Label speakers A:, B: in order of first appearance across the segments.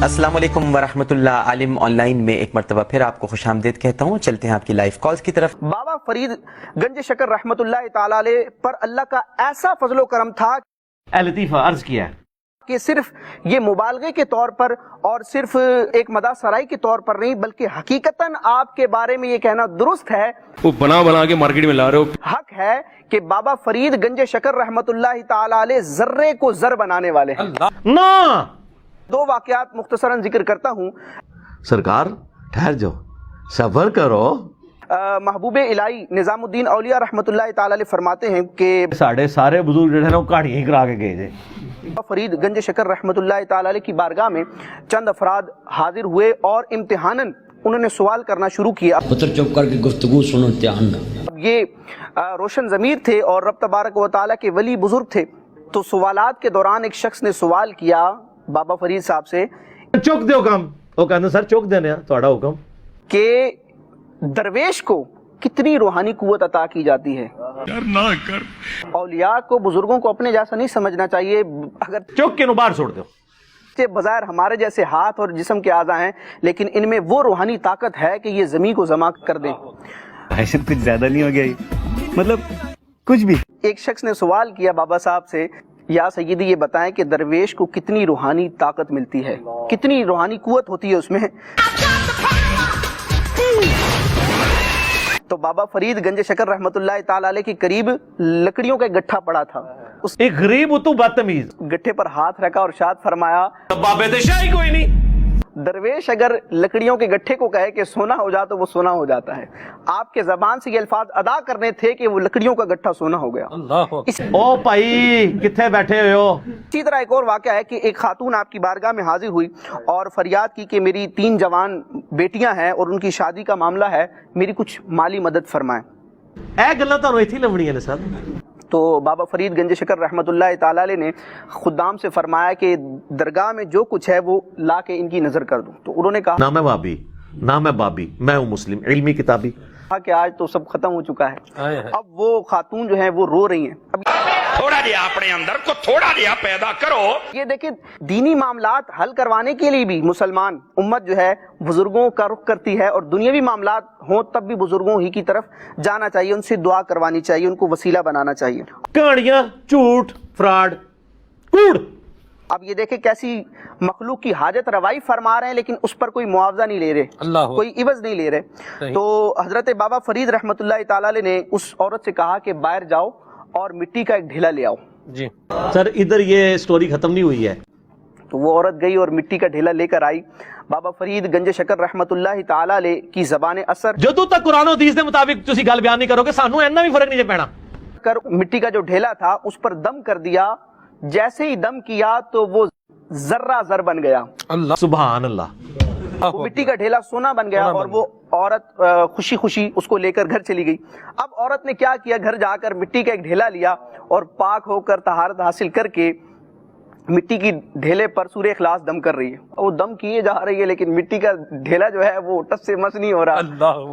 A: अस्सलाम वालेकुम वरहमतुल्लाह। आलिम ऑनलाइन में एक मरतबा फिर आपको खुशामदीद कहता हूँ। चलते हैं आपकी लाइव कॉल्स की तरफ।
B: बाबा फरीद गंज शकर रहमतुल्लाह ताला अलैह पर अल्लाह का ऐसा फजलो करम था
C: लतीफ़ा अर्ज किया
B: कि सिर्फ ये मुबालगे के तौर पर और सिर्फ एक मदा सराई के तौर पर नहीं, बल्कि हकीकतन आपके बारे में ये कहना दुरुस्त है,
C: वो बना के मार्केट में ला रहे हो।
B: हक है कि बाबा फरीद गंज शकर रहमतुल्लाह ताला अलैह जर्रे को जर बनाने वाले हैं।
C: ना
B: दो वाकयात मुख्तसरन जिक्र करता हूँ।
D: सरकार ठहर जाओ, सबर करो।
B: महबूब इलाही निजामुद्दीन औलिया रहमतुल्लाह ताला अलैह फरमाते हैं कि
C: साढ़े सारे बुजुर्ग जो है ना वो कहानियां ही करा के गए थे।
B: फरीद गंज शकर रहमतुल्लाह ताला अलैह की बारगाह में चंद अफराद हाजिर हुए और इम्तिहानन उन्होंने सवाल करना शुरू किया।
E: पुत्र चुप करके गुफ्तगू सुनो, ध्यान ना।
B: अब ये रोशन ज़मीर थे और रब तबारक व तआला के वली बुजुर्ग थे, तो सवालात के दौरान एक शख्स ने सवाल किया बाबा फरीद साहब से,
C: चुक दो कम वो कहते सर चुक देने थोड़ा हुक्म
B: कि दरवेश को कितनी रूहानी कुव्वत अता की जाती है।
C: ना कर
B: औलिया को बुजुर्गों को अपने जैसा नहीं समझना चाहिए। अगर
C: चुक के बाहर छोड़ दो,
B: बज़ाहिर हमारे जैसे हाथ और जिस्म के आज़ा हैं, लेकिन इनमें वो रूहानी ताकत है कि ये ज़मीन को जमा कर दें।
F: ऐसे कुछ ज्यादा नहीं हो गया, मतलब कुछ भी।
B: एक शख्स ने सवाल किया बाबा साहब से, या सैयदी ये बताएं कि दरवेश को कितनी रूहानी ताकत मिलती है, कितनी रूहानी कुव्वत होती है उसमें। तो बाबा फरीद गंज शकर रहमतुल्लाह ताला अलैह के करीब लकड़ियों का एक गट्ठा पड़ा था। उस
C: एक गरीब तो बदतमीज
B: गट्ठे पर हाथ रखा और शाद फरमाया,
C: बाबे तो शाही कोई नहीं।
B: दरवेश अगर लकड़ियों के गट्ठे को कहे कि सोना हो जा तो वो सोना हो जाता है। आपके जबान से ये अल्फाज अदा करने थे कि वो लकड़ियों का गट्ठा सोना हो गया।
C: ओ भाई किथे बैठे हुए हो।
B: इसी तरह एक और वाकया है कि एक खातून आपकी बारगाह में हाजिर हुई और फरियाद की कि मेरी 3 जवान बेटियां हैं और उनकी शादी का मामला है, मेरी कुछ माली मदद फरमाएं।
C: ए गल्लां तानू इत्थे लवणियां ने सर।
B: तो बाबा फरीद गंज शकर रहमतुल्लाह ताला अलैह ने खुदाम से फरमाया कि दरगाह में जो कुछ है वो ला के इनकी नजर कर दूं। तो उन्होंने कहा
D: ना मैं वाबी, ना मैं बाबी, मैं हूँ मुस्लिम इल्मी किताबी।
B: कि आज तो सब खत्म हो चुका है। अब वो खातून जो है वो रो रही हैं। अब
G: थोड़ा जिहा अपने अंदर को थोड़ा जिहा पैदा करो।
B: ये देखिए, दीनी मामलात हल करवाने के लिए भी मुसलमान उम्मत जो है बुजुर्गों का रुख करती है, और दुनियावी मामलात हों तब भी बुजुर्गों ही की तरफ जाना चाहिए, उनसे दुआ करवानी चाहिए, उनको वसीला बनाना चाहिए।
C: कहानियां झूठ फ्रॉड कूड़।
B: अब ये देखे कैसी मखलूक की हाजत रवाई फरमा रहे हैं, लेकिन उस पर कोई मुआवजा नहीं ले रहे, कोई इवज नहीं ले रहे। तो हजरत बाबा फरीद रहमतुल्लाह ताला अलैह ने उस औरत से कहा कि बाहर जाओ और मिट्टी का एक ढेला ले आओ।
C: जी सर, इधर ये स्टोरी खत्म नहीं हुई है।
B: तो वो औरत गई और मिट्टी का ढेला लेकर आई। बाबा फरीद गंज शकर रहमतुल्लाह ताला अलैह की ज़बान असर
C: जदों तक कुरान हदीस के मुताबिक तुसी गल बयान नहीं करोगे, सानू इन्ना भी फर्क नहीं पैना।
B: कर मिट्टी का जो ढेला था उस पर दम कर दिया। जैसे ही दम किया तो वो जर्रा जर बन गया।
C: अल्लाह सुभान अल्लाह।
B: वो मिट्टी का ढेला सोना बन गया और वो औरत खुशी खुशी उसको लेकर घर चली गई। अब औरत ने क्या किया, घर जाकर मिट्टी का एक ढेला लिया और पाक होकर तहारत हासिल करके मिट्टी की ढेले पर सूरह इखलास दम कर रही है। वो दम किए जा रही है, लेकिन मिट्टी का ढेला जो है वो टस से मस नहीं हो रहा,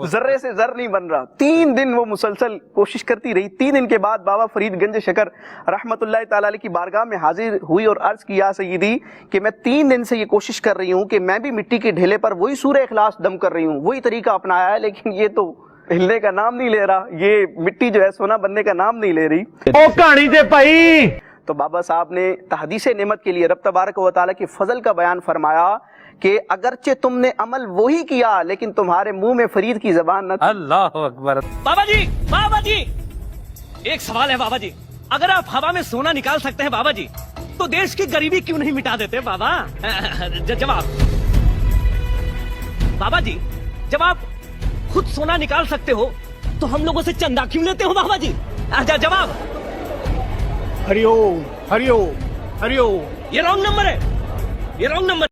B: जर्रे से जर नहीं बन रहा। 3 दिन वो मुसलसल कोशिश करती रही। 3 दिन के बाद बाबा फरीद गंज शकर रहमतुल्लाह ताला अलैह की बारगाह में हाजिर हुई और अर्ज किया, सय्यदी कि मैं 3 दिन से ये कोशिश कर रही हूँ कि मैं भी मिट्टी के ढेले पर वही सूरह इखलास दम कर रही हूँ, वही तरीका अपनाया है, लेकिन ये तो हिलने का नाम नहीं ले रहा, ये मिट्टी जो है सोना बनने का नाम नहीं ले रही।
C: ओ कहानी दे भाई।
B: तो बाबा साहब ने तहदीस नेमत के लिए रब तबारक व तआला की फजल का बयान फरमाया कि अगरचे तुमने अमल वही किया, लेकिन तुम्हारे मुंह में फरीद की जबान न थी।
F: अल्लाह अकबर।
H: बाबा जी, एक सवाल है बाबा जी, अगर आप हवा में सोना निकाल सकते हैं बाबा जी, तो देश की गरीबी क्यों नहीं मिटा देते बाबा? जवाब बाबा जी, जब आप खुद सोना निकाल सकते हो तो हम लोगों से चंदा क्यों लेते हो बाबा जी? जवाब
F: हरिओम हरिओम हरिओम।
H: ये रॉन्ग नंबर है, ये रॉन्ग नंबर।